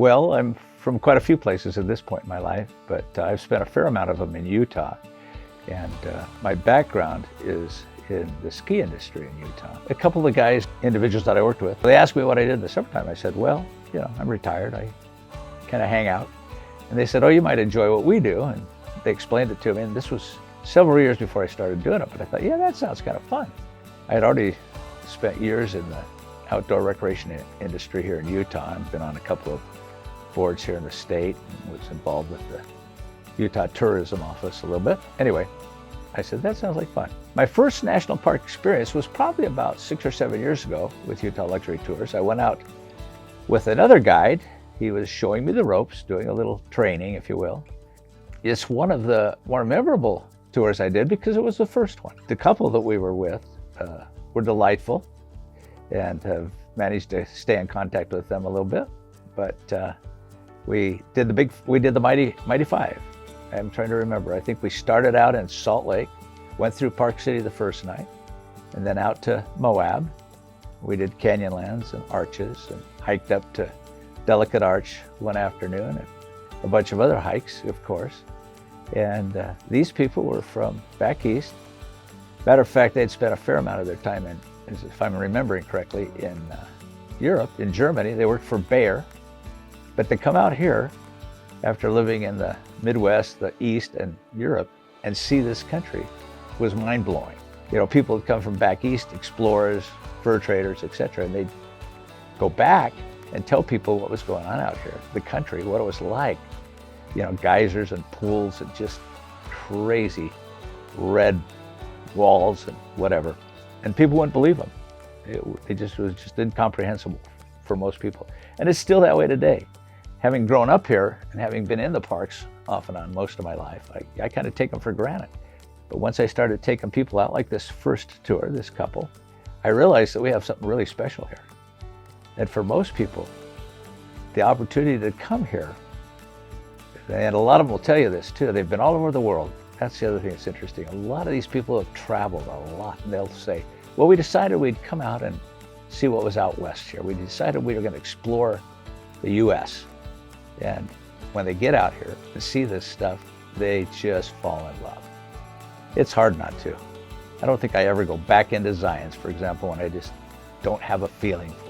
Well, I'm from quite a few places at this point in my life, but I've spent a fair amount of them in Utah. And my background is in the ski industry in Utah. A couple of the guys, individuals that I worked with, they asked me what I did in the summertime. I said, well, I'm retired. I kind of hang out. And they said, oh, you might enjoy what we do. And they explained it to me. And this was several years before I started doing it. But I thought, yeah, that sounds kind of fun. I had already spent years in the outdoor recreation industry here in Utah. I've been on a couple of boards here in the state and was involved with the Utah Tourism Office a little bit. Anyway, I said, that sounds like fun. My first national park experience was probably about 6 or 7 years ago with Utah Luxury Tours. I went out with another guide. He was showing me the ropes, doing a little training, if you will. It's one of the more memorable tours I did because it was the first one. The couple that we were with were delightful and have managed to stay in contact with them a little bit. But we did the Mighty Five. I'm trying to remember. I think we started out in Salt Lake, went through Park City the first night, and then out to Moab. We did Canyonlands and Arches and hiked up to Delicate Arch one afternoon and a bunch of other hikes, of course. And these people were from back east. Matter of fact, they'd spent a fair amount of their time in, if I'm remembering correctly, in Europe, in Germany. They worked for Bayer, but they come out here after living in the Midwest, the East, and Europe, and see this country was mind-blowing. People would come from back east, explorers, fur traders, etc., and they'd go back and tell people what was going on out here, the country, what it was like. Geysers and pools and just crazy red walls and whatever. And people wouldn't believe them. It was just incomprehensible for most people. And it's still that way today. Having grown up here and having been in the parks off and on most of my life, I kind of take them for granted. But once I started taking people out like this first tour, this couple, I realized that we have something really special here. And for most people, the opportunity to come here, and a lot of them will tell you this too, they've been all over the world. That's the other thing that's interesting. A lot of these people have traveled a lot, and they'll say, well, we decided we'd come out and see what was out west here. We decided we were going to explore the U.S. And when they get out here and see this stuff, they just fall in love. It's hard not to. I don't think I ever go back into Zions, for example, when I just don't have a feeling for it.